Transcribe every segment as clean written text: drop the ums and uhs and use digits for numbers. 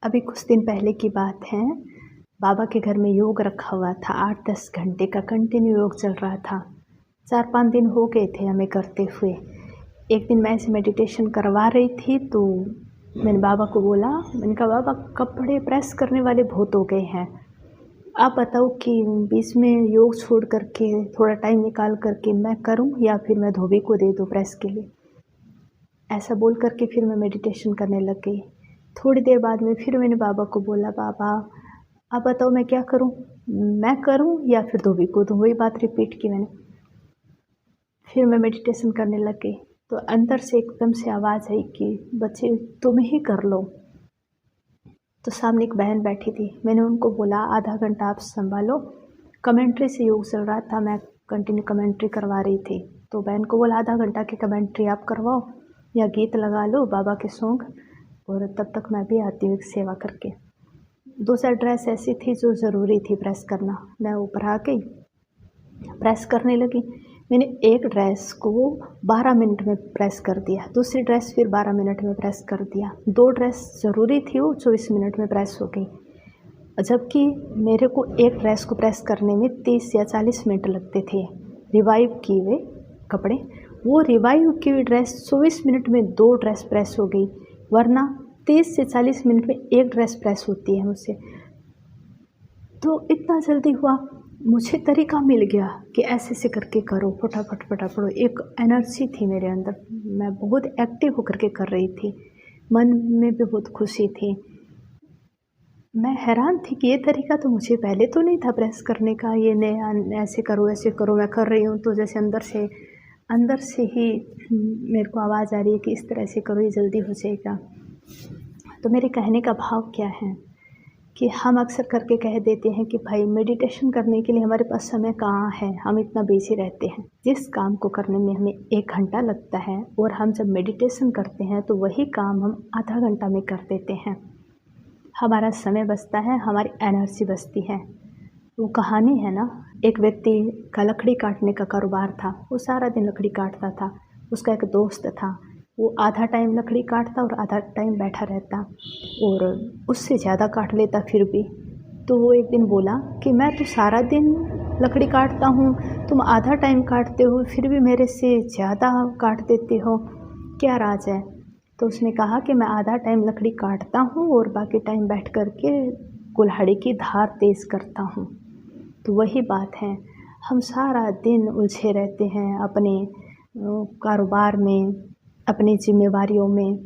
अभी कुछ दिन पहले की बात है। बाबा के घर में योग रखा हुआ था। 8-10 घंटे का कंटिन्यू योग चल रहा था। 4-5 दिन हो गए थे हमें करते हुए। एक दिन मैं ऐसे मेडिटेशन करवा रही थी तो मैंने बाबा को बोला, मैंने कहा बाबा कपड़े प्रेस करने वाले बहुत हो गए हैं, आप बताओ कि बीच में योग छोड़ करके थोड़ा टाइम निकाल करके मैं करूं या फिर मैं धोबी को दे दूं प्रेस के लिए। ऐसा बोल कर के फिर मैं मेडिटेशन करने लग गई। थोड़ी देर बाद में फिर मैंने बाबा को बोला, बाबा आप बताओ मैं क्या करूं, मैं करूं या फिर धोबी को दूं। वही बात रिपीट की मैंने। फिर मैं मेडिटेशन करने लग गई तो अंदर से एकदम से आवाज़ आई कि बच्चे तुम ही कर लो। तो सामने एक बहन बैठी थी, मैंने उनको बोला आधा घंटा आप संभालो, कमेंट्री से योग चल रहा था, मैं कंटिन्यू कमेंट्री करवा रही थी। तो बहन को बोला आधा घंटा की कमेंट्री आप करवाओ या गीत लगा लो बाबा के सॉन्ग, और तब तक मैं भी आती हूँ एक सेवा करके। 2-4 ड्रेस ऐसी थी जो ज़रूरी थी प्रेस करना। मैं ऊपर आ गई, प्रेस करने लगी। मैंने एक ड्रेस को 12 मिनट में प्रेस कर दिया, दूसरी ड्रेस फिर 12 मिनट में प्रेस कर दिया। 2 ड्रेस ज़रूरी थी वो 24 मिनट में प्रेस हो गई, जबकि मेरे को एक ड्रेस को प्रेस करने में 30 या 40 मिनट लगते थे। रिवाइव किए हुए कपड़े, वो रिवाइव की हुई ड्रेस 24 मिनट में 2 ड्रेस प्रेस हो गई, वरना 30 से 40 मिनट में एक ड्रेस प्रेस होती है मुझसे। तो इतना जल्दी हुआ, मुझे तरीका मिल गया कि ऐसे ऐसे करके करो, फटाफट फटाफट। एक एनर्जी थी मेरे अंदर, मैं बहुत एक्टिव होकर के कर रही थी, मन में भी बहुत खुशी थी। मैं हैरान थी कि ये तरीका तो मुझे पहले तो नहीं था प्रेस करने का, ये नया ऐसे करो मैं कर रही हूँ तो जैसे अंदर से ही मेरे को आवाज़ आ रही है कि इस तरह से करो, ये जल्दी हो जाएगा। तो मेरे कहने का भाव क्या है कि हम अक्सर करके कह देते हैं कि भाई मेडिटेशन करने के लिए हमारे पास समय कहाँ है, हम इतना बिजी रहते हैं। जिस काम को करने में हमें 1 घंटा लगता है और हम जब मेडिटेशन करते हैं तो वही काम हम आधा घंटा में कर देते हैं। हमारा समय बचता है, हमारी एनर्जी बचती है। वो कहानी है ना, एक व्यक्ति का लकड़ी काटने का कारोबार था, वो सारा दिन लकड़ी काटता था। उसका एक दोस्त था, वो आधा टाइम लकड़ी काटता और आधा टाइम बैठा रहता और उससे ज़्यादा काट लेता फिर भी। तो वो एक दिन बोला कि मैं तो सारा दिन लकड़ी काटता हूँ, तुम आधा टाइम काटते हो फिर भी मेरे से ज़्यादा काट देते हो, क्या राज है। तो उसने कहा कि मैं आधा टाइम लकड़ी काटता हूँ और बाकी टाइम बैठ कर के कुल्हाड़ी की धार तेज़ करता हूँ। तो वही बात है, हम सारा दिन उलझे रहते हैं अपने कारोबार में, अपनी जिम्मेवारियों में,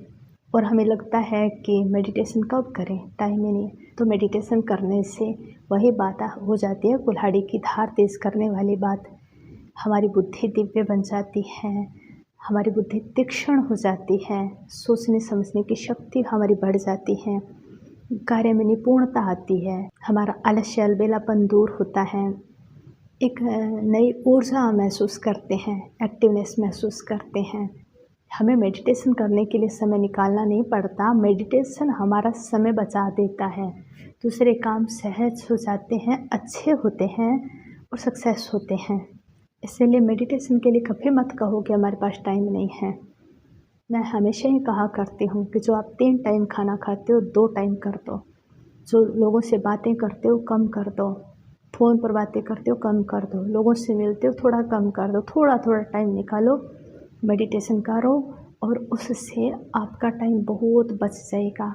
और हमें लगता है कि मेडिटेशन कब करें, टाइम ही नहीं। तो मेडिटेशन करने से वही बात हो जाती है, कुल्हाड़ी की धार तेज़ करने वाली बात। हमारी बुद्धि दिव्य बन जाती है, हमारी बुद्धि तीक्ष्ण हो जाती है, सोचने समझने की शक्ति हमारी बढ़ जाती है, कार्य में निपुणता आती है, हमारा आलस्य अलबेलापन दूर होता है, एक नई ऊर्जा महसूस करते हैं, एक्टिवनेस महसूस करते हैं। हमें मेडिटेशन करने के लिए समय निकालना नहीं पड़ता, मेडिटेशन हमारा समय बचा देता है, दूसरे काम सहज हो जाते हैं, अच्छे होते हैं और सक्सेस होते हैं। इसीलिए मेडिटेशन के लिए कभी मत कहो कि हमारे पास टाइम नहीं है। मैं हमेशा ही कहा करती हूँ कि जो आप 3 टाइम खाना खाते हो 2 टाइम कर दो, जो लोगों से बातें करते हो कम कर दो, फ़ोन पर बातें करते हो कम कर दो, लोगों से मिलते हो थोड़ा कम कर दो, थोड़ा थोड़ा टाइम निकालो, मेडिटेशन करो और उससे आपका टाइम बहुत बच जाएगा।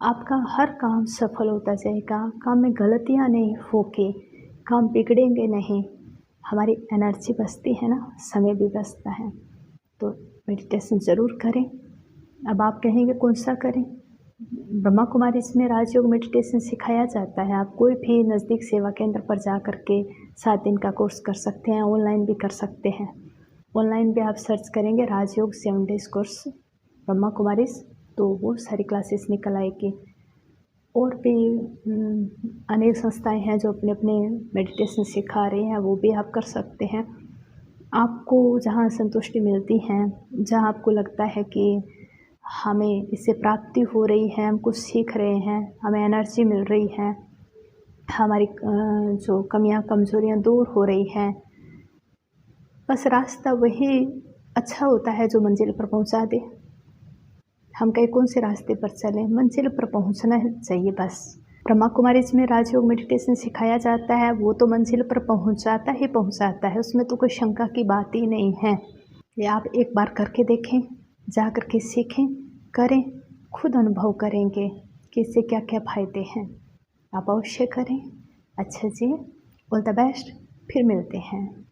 आपका हर काम सफल होता जाएगा, काम में गलतियाँ नहीं होगी, काम बिगड़ेंगे नहीं, हमारी एनर्जी बचती है ना, समय भी बचता है। तो मेडिटेशन ज़रूर करें। अब आप कहेंगे कौन सा करें? ब्रह्मा कुमारीज़ में राजयोग मेडिटेशन सिखाया जाता है। आप कोई भी नज़दीक सेवा केंद्र पर जा कर के 7 दिन का कोर्स कर सकते हैं, ऑनलाइन भी कर सकते हैं। ऑनलाइन भी आप सर्च करेंगे राजयोग 7 डेज़ कोर्स ब्रह्मा कुमारीज़, तो वो सारी क्लासेस निकल आएगी। और भी अनेक संस्थाएं हैं जो अपने अपने मेडिटेशन सिखा रहे हैं, वो भी आप कर सकते हैं। आपको जहाँ संतुष्टि मिलती है, जहाँ आपको लगता है कि हमें इससे प्राप्ति हो रही है, हम कुछ सीख रहे हैं, हमें एनर्जी मिल रही है, हमारी जो कमियां कमज़ोरियां दूर हो रही हैं, बस रास्ता वही अच्छा होता है जो मंजिल पर पहुंचा दे। हम कहीं कौन से रास्ते पर चलें, मंजिल पर पहुंचना चाहिए बस। ब्रह्मा कुमारीज में राजयोग मेडिटेशन सिखाया जाता है, वो तो मंजिल पर पहुंचाता ही पहुंचाता है, उसमें तो कोई शंका की बात ही नहीं है। ये आप एक बार करके देखें, जा कर के सीखें, करें, खुद अनुभव करेंगे कि इससे क्या क्या फ़ायदे हैं। आप अवश्य करें। अच्छा जी, ऑल द बेस्ट, फिर मिलते हैं।